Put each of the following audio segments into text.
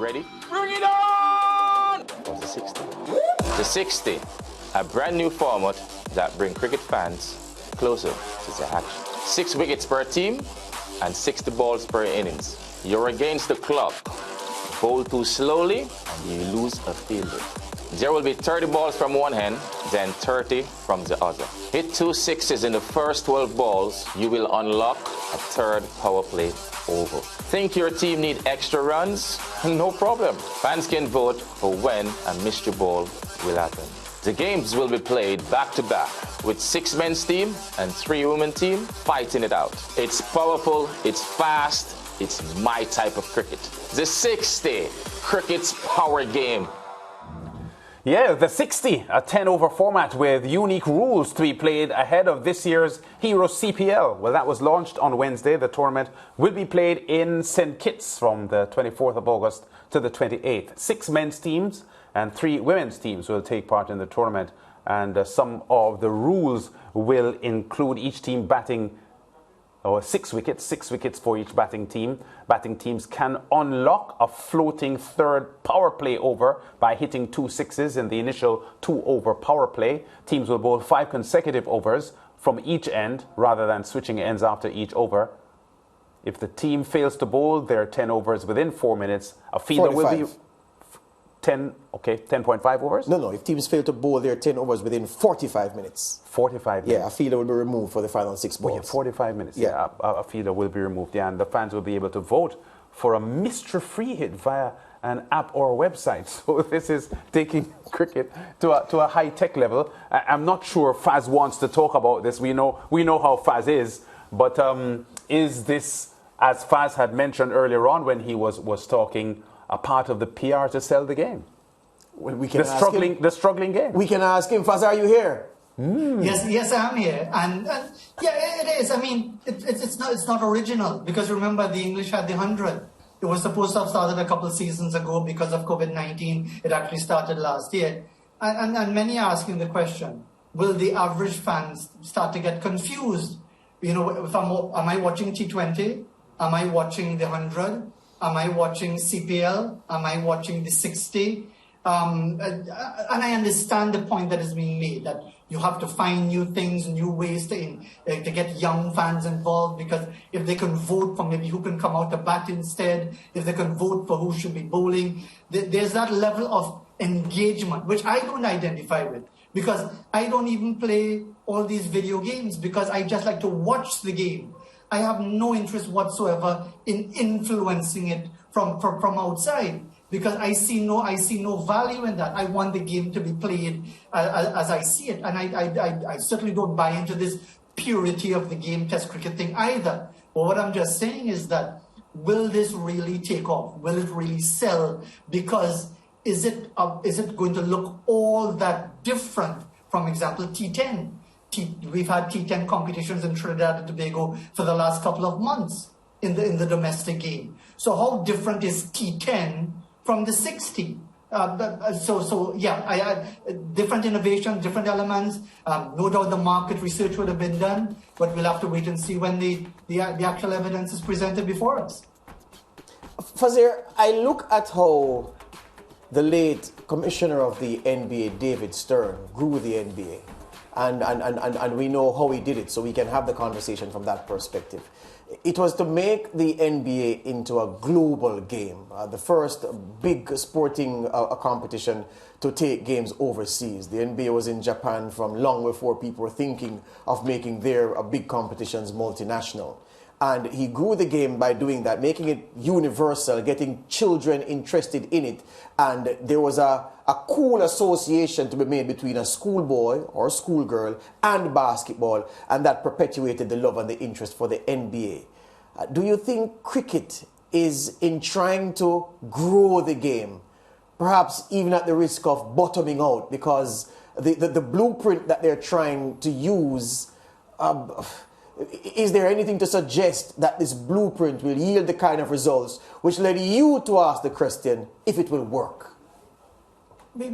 ready? Bring it on! What's the 60? The 60, a brand new format that brings cricket fans closer to the action. 6 wickets per team and 60 balls per innings. You're against the clock. Bowl too slowly and you lose a fielder. There will be 30 balls from one end, then 30 from the other. Hit 2 sixes in the first 12 balls, you will unlock a third power play over. Think your team need extra runs? No problem. Fans can vote for when a mystery ball will happen. The games will be played back-to-back with 6 men's team and 3 women's team fighting it out. It's powerful, it's fast, it's my type of cricket. The 60, cricket's power game. Yeah, the 60, a 10-over format with unique rules to be played ahead of this year's Hero CPL. Well, that was launched on Wednesday. The tournament will be played in St. Kitts from the 24th of August to the 28th. 6 men's teams and 3 women's teams will take part in the tournament. And some of the rules will include each team batting 6 wickets for each batting team. Batting teams can unlock a floating third power play over by hitting 2 sixes in the initial 2-over power play. Teams will bowl 5 consecutive overs from each end rather than switching ends after each over. If the team fails to bowl their 10 overs within 4 minutes, a fielder 45. will be 10.5 overs? No, if teams fail to bowl their 10 overs within 45 minutes. 45 minutes. Yeah, a fielder will be removed for the final 6 balls. Oh, yeah, 45 minutes. Yeah. A fielder will be removed. Yeah, and the fans will be able to vote for a mystery-free hit via an app or a website. So this is taking cricket to a high-tech level. I'm not sure Faz wants to talk about this. We know how Faz is, but is this, as Faz had mentioned earlier on when he was talking, a part of the PR to sell the game? Well, we can the struggling game. We can ask him, Faz, are you here? Yes, I'm here, and yeah, it is. I mean, it's not original, because remember, the English had the 100. It was supposed to have started a couple of seasons ago. Because of COVID-19, it actually started last year, and many are asking the question: will the average fans start to get confused? You know, am I watching T20? Am I watching the 100? Am I watching CPL? Am I watching the 60? And I understand the point that is being made, that you have to find new things, new ways to get young fans involved, because if they can vote for maybe who can come out to bat instead, if they can vote for who should be bowling, there's that level of engagement, which I don't identify with, because I don't even play all these video games, because I just like to watch the game. I have no interest whatsoever in influencing it from outside, because I see no value in that. I want the game to be played as I see it, and I certainly don't buy into this purity of the game test cricket thing either. But what I'm just saying is that, will this really take off? Will it really sell? Because is it going to look all that different from, example, T10? We've had T10 competitions in Trinidad and Tobago for the last couple of months in the domestic game. So how different is T10 from the 60? Different innovations, different elements. No doubt the market research would have been done, but we'll have to wait and see when the actual evidence is presented before us. Fazeer, I look at how the late commissioner of the NBA, David Stern, grew the NBA. And we know how he did it, so we can have the conversation from that perspective. It was to make the NBA into a global game, the first big sporting competition to take games overseas. The NBA was in Japan from long before people were thinking of making their big competitions multinational. And he grew the game by doing that, making it universal, getting children interested in it. And there was a cool association to be made between a schoolboy or schoolgirl and basketball, and that perpetuated the love and the interest for the NBA. Do you think cricket is in trying to grow the game, perhaps even at the risk of bottoming out, because the blueprint that they're trying to use, is there anything to suggest that this blueprint will yield the kind of results which led you to ask the question if it will work?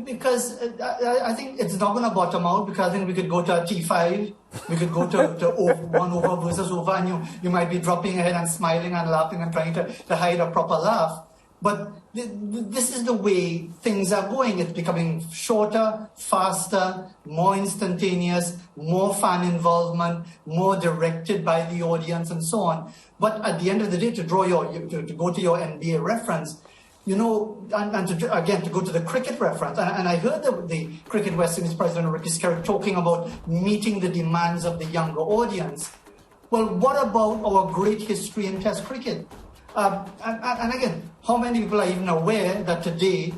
Because I think it's not going to bottom out, because I think we could go to a T5, we could go to 1 over versus over, and you might be dropping your head and smiling and laughing and trying to hide a proper laugh. But this is the way things are going. It's becoming shorter, faster, more instantaneous, more fan involvement, more directed by the audience, and so on. But at the end of the day, to go to your NBA reference, you know, and to go to the cricket reference, and I heard the Cricket West Indies president Ricky Skerritt talking about meeting the demands of the younger audience. Well, what about our great history in Test cricket? And again, how many people are even aware that today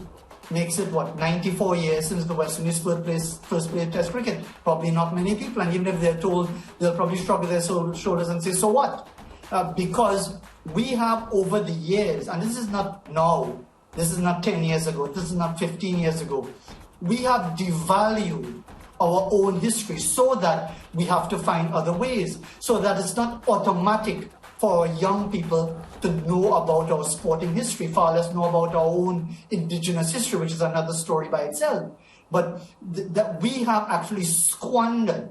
makes it, 94 years since the West Indies first played Test cricket? Probably not many people, and even if they're told, they'll probably shrug their shoulders and say, so what? Because we have over the years, and this is not now, this is not 10 years ago, this is not 15 years ago, we have devalued our own history so that we have to find other ways, so that it's not automatic for young people to know about our sporting history, far less know about our own indigenous history, which is another story by itself. But that we have actually squandered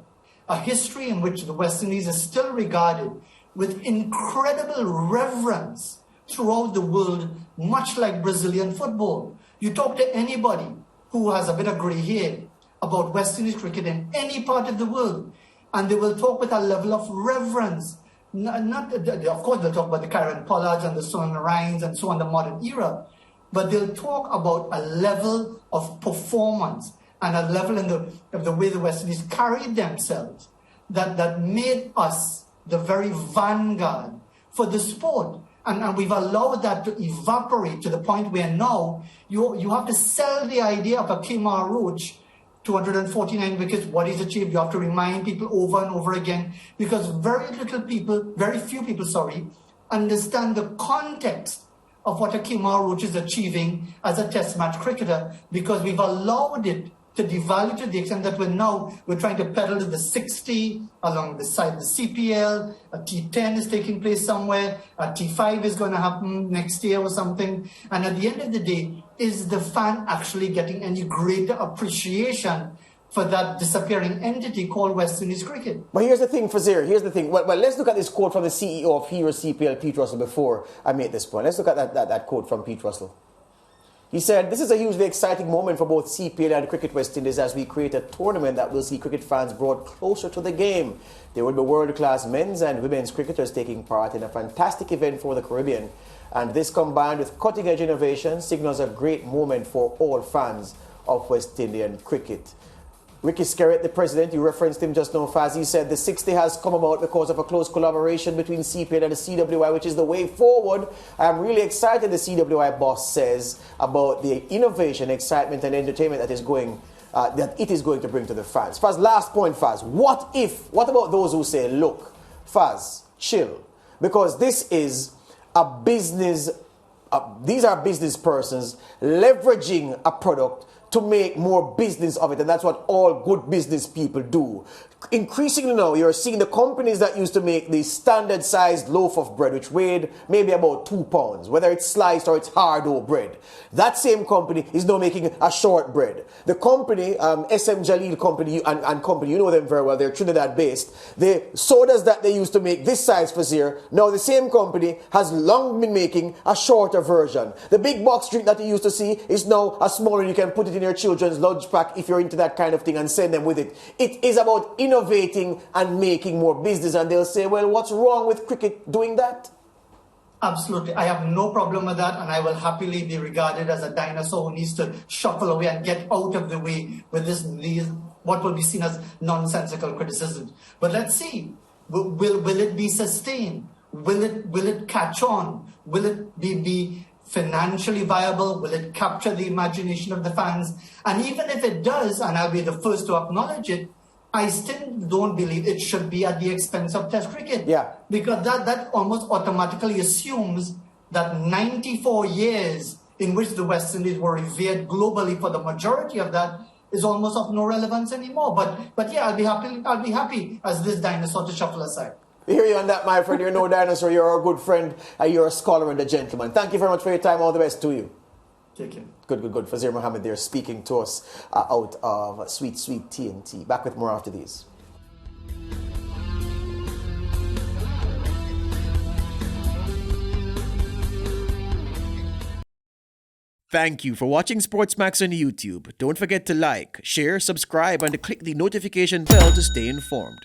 a history in which the West Indies is still regarded with incredible reverence throughout the world, much like Brazilian football. You talk to anybody who has a bit of grey hair about West Indies cricket in any part of the world, and they will talk with a level of reverence. Of course, they'll talk about the Kieran Pollards and the Sonal Rhines and so on, the modern era, but they'll talk about a level of performance and a level of the way the West Indies carried themselves that made us the very vanguard for the sport. And we've allowed that to evaporate to the point where now you have to sell the idea of a Kemar Roach, 249 wickets, what he's achieved. You have to remind people over and over again, because very few people, understand the context of what a Kemar Roach is achieving as a test match cricketer, because we've allowed it to devalue to the extent that we're trying to pedal to the 60 along the side. The CPL, a T10 is taking place somewhere, a T5 is going to happen next year or something. And at the end of the day, is the fan actually getting any greater appreciation for that disappearing entity called West Indies cricket? But here's the thing, Fazeer, here's the thing. Well, let's look at this quote from the CEO of Hero CPL, Pete Russell, before I make this point. Let's look at that quote from Pete Russell. He said, "This is a hugely exciting moment for both CPL and Cricket West Indies as we create a tournament that will see cricket fans brought closer to the game. There will be world-class men's and women's cricketers taking part in a fantastic event for the Caribbean. And this, combined with cutting-edge innovation, signals a great moment for all fans of West Indian cricket." Ricky Skerritt, the president, you referenced him just now, Faz, he said the 60 has come about because of a close collaboration between CPL and the CWI, which is the way forward. I'm really excited, the CWI boss says, about the innovation, excitement, and entertainment that it is going to bring to the fans. Faz, last point, Faz. What about those who say, look, Faz, chill, because this is a business, these are business persons leveraging a product to make more business of it, and that's what all good business people do. Increasingly now, you're seeing the companies that used to make the standard-sized loaf of bread, which weighed maybe about 2 pounds, whether it's sliced or it's hard-dough bread. That same company is now making a short bread. The company, SM Jalil company, and company, you know them very well, they're Trinidad-based. The sodas that they used to make this size for Fazeer, now the same company has long been making a shorter version. The big box drink that you used to see is now a smaller, and you can put it in your children's lunch pack if you're into that kind of thing and send them with it. It is about innovating and making more business, and they'll say, well, what's wrong with cricket doing that? Absolutely. I have no problem with that, and I will happily be regarded as a dinosaur who needs to shuffle away and get out of the way with these what will be seen as nonsensical criticisms. But let's see. Will it be sustained? Will it catch on? Will it be financially viable? Will it capture the imagination of the fans? And even if it does, and I'll be the first to acknowledge it, I still don't believe it should be at the expense of Test cricket. Yeah. Because that almost automatically assumes that 94 years in which the West Indies were revered globally for the majority of that is almost of no relevance anymore. But yeah, I'll be happy as this dinosaur to shuffle aside. We hear you on that, my friend. You're no dinosaur. You're a good friend. You're a scholar and a gentleman. Thank you very much for your time. All the best to you. Take care. Good. Fazeer Mohammed there speaking to us out of Sweet TNT. Back with more after these. Thank you for watching SportsMax on YouTube. Don't forget to like, share, subscribe, and to click the notification bell to stay informed.